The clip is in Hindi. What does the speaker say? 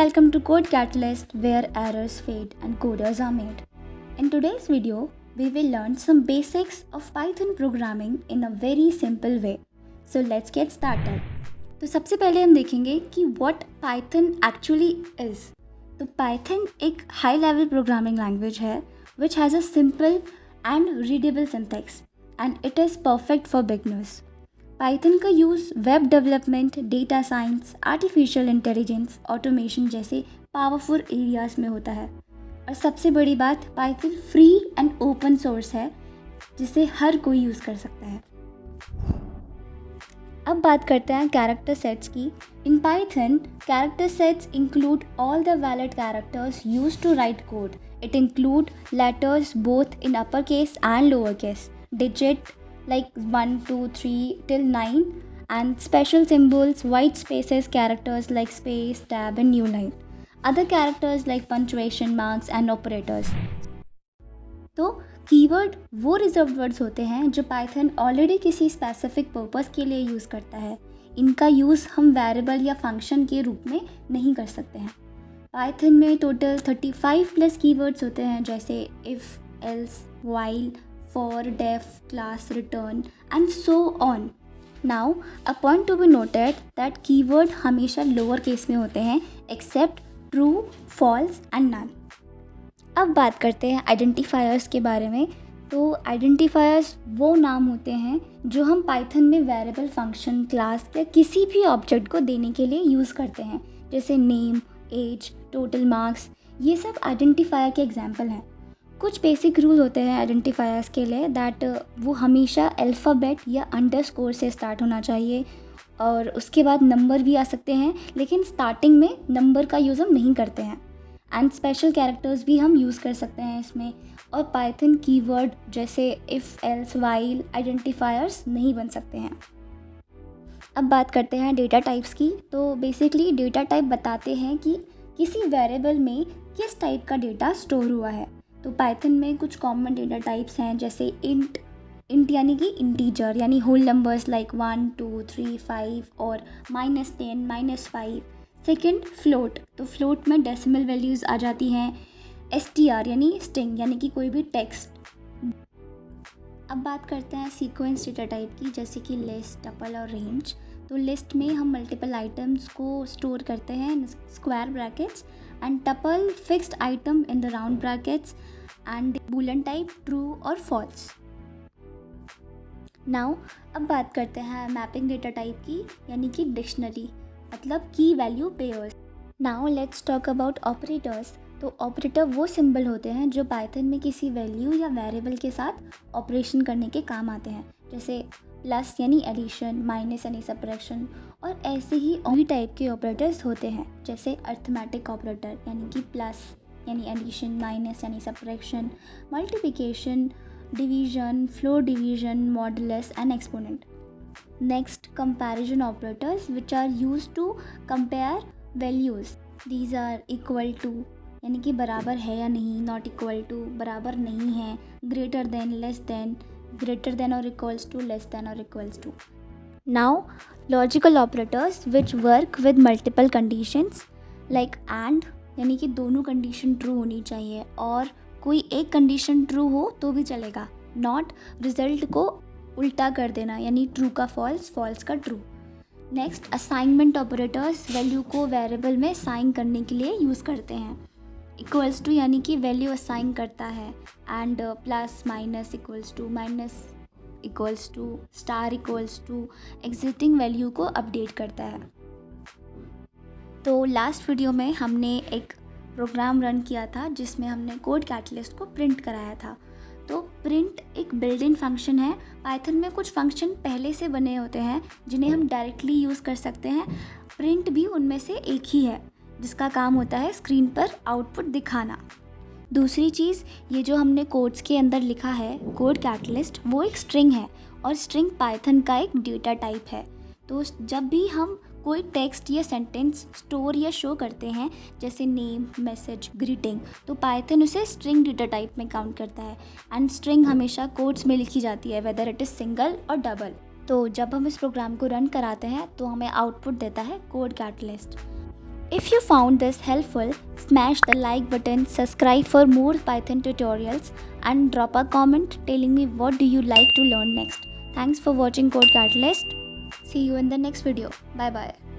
welcome to Code Catalyst, where errors fade and coders are made. In today's video, we will learn some basics of Python programming in a very simple way. So let's get started. तो सबसे पहले हम देखेंगे कि what Python actually is. तो Python एक high level programming language है which has a simple and readable syntax and it is perfect for beginners. Python का use web development, data science, artificial intelligence, automation जैसे पावरफुल एरियाज़ में होता है। और सबसे बड़ी बात, Python free and open source है जिसे हर कोई यूज़ कर सकता है। अब बात करते हैं कैरेक्टर सेट्स की। In Python, character sets include all the valid characters used to write code. It include letters both in upper case and lower case, digit like 1, 2, 3 till 9, and special symbols, white spaces, characters like space, tab and new line. Other characters like punctuation marks and operators. तो कीवर्ड वो रिजर्व वर्ड्स होते हैं जो पाइथन ऑलरेडी किसी स्पेसिफिक पर्पस के लिए यूज़ करता है। इनका यूज़ हम वेरिएबल या फंक्शन के रूप में नहीं कर सकते हैं। पाइथन में टोटल 35 प्लस कीवर्ड्स होते हैं जैसे if, else, while, for, def, class, return and so on. Now, a point to be noted that keyword हमेशा lower case में होते हैं except true, false and none. अब बात करते हैं identifiers के बारे में। तो identifiers वो नाम होते हैं जो हम पाइथन में वेरिएबल, फंक्शन, क्लास या किसी भी ऑब्जेक्ट को देने के लिए यूज़ करते हैं, जैसे नेम, एज, टोटल मार्क्स। ये सब आइडेंटिफायर के एग्जाम्पल हैं। कुछ बेसिक रूल होते हैं आइडेंटिफायर्स के लिए दैट वो हमेशा अल्फ़ाबेट या अंडरस्कोर से स्टार्ट होना चाहिए और उसके बाद नंबर भी आ सकते हैं, लेकिन स्टार्टिंग में नंबर का यूज़ हम नहीं करते हैं। एंड स्पेशल कैरेक्टर्स भी हम यूज़ कर सकते हैं इसमें। और पाइथन कीवर्ड जैसे इफ़, एल्स, व्हाइल आइडेंटिफायर्स नहीं बन सकते हैं। अब बात करते हैं डेटा टाइप्स की। तो बेसिकली डेटा टाइप बताते हैं कि किसी वेरिएबल में किस टाइप का डेटा स्टोर हुआ है। तो पाइथन में कुछ कॉमन डेटा टाइप्स हैं जैसे इंट यानी कि इंटीजर यानी होल नंबर्स लाइक 1, 2, 3, 5 और -10, -5। सेकंड फ्लोट, तो फ्लोट में डेसिमल वैल्यूज़ आ जाती हैं। str यानी स्ट्रिंग यानी कि कोई भी टेक्स्ट। अब बात करते हैं सीक्वेंस डेटा टाइप की, जैसे कि लिस्ट, टपल और रेंज। तो लिस्ट में हम मल्टीपल आइटम्स को स्टोर करते हैं in square brackets and tuple fixed item in the round brackets and boolean type true और false. Now अब बात करते हैं मैपिंग डेटा टाइप की, यानी कि डिक्शनरी मतलब की value pairs. Now let's talk about operators. तो ऑपरेटर वो सिंबल होते हैं जो पाइथन में किसी वैल्यू या वेरिएबल के साथ ऑपरेशन करने के काम आते हैं, जैसे प्लस यानी एडिशन, माइनस यानी सब्ट्रैक्शन। और ऐसे ही और भी टाइप के ऑपरेटर्स होते हैं जैसे अर्थमेटिक ऑपरेटर यानी कि प्लस यानी एडिशन, माइनस यानी subtraction, multiplication, division, floor division, modulus and exponent. Next, comparison operators which are used to compare values. These are equal to यानी कि बराबर है या नहीं, नॉट इक्वल टू बराबर नहीं है, greater than, less than, greater than or equals to, less than or equals to. Now, logical operators which work with multiple conditions like and यानी कि दोनों कंडीशन ट्रू होनी चाहिए और कोई एक कंडीशन ट्रू हो तो भी चलेगा, नॉट रिजल्ट को उल्टा कर देना यानी ट्रू का फॉल्स, फॉल्स का true. Next, assignment operators value को वेरिएबल में साइन करने के लिए यूज़ करते हैं। इक्वल्स टू यानी कि वैल्यू असाइन करता है, and plus, minus equals to, minus equals to, star equals to existing value को अपडेट करता है। तो लास्ट वीडियो में हमने एक प्रोग्राम रन किया था जिसमें हमने कोड कैटलिस्ट को प्रिंट कराया था। तो प्रिंट एक बिल्ट इन फंक्शन है। पाइथन में कुछ फंक्शन पहले से बने होते हैं जिन्हें हम डायरेक्टली यूज़ कर सकते हैं। प्रिंट भी उनमें से एक ही है जिसका काम होता है स्क्रीन पर आउटपुट दिखाना। दूसरी चीज़, ये जो हमने कोड्स के अंदर लिखा है कोड कैटलिस्ट, वो एक स्ट्रिंग है और स्ट्रिंग पाइथन का एक डेटा टाइप है। तो जब भी हम कोई टेक्स्ट या सेंटेंस स्टोर या शो करते हैं जैसे नेम, मैसेज, ग्रीटिंग, तो पाइथन उसे स्ट्रिंग डेटा टाइप में काउंट करता है। एंड स्ट्रिंग हमेशा कोड्स में लिखी जाती है, वेदर इट इज़ सिंगल और डबल। तो जब हम इस प्रोग्राम को रन कराते हैं तो हमें आउटपुट देता है code catalyst. If you found this helpful, smash the like button, subscribe for more Python tutorials, and drop a comment telling me what do you like to learn next. Thanks for watching Code Catalyst. See you in the next video. Bye bye.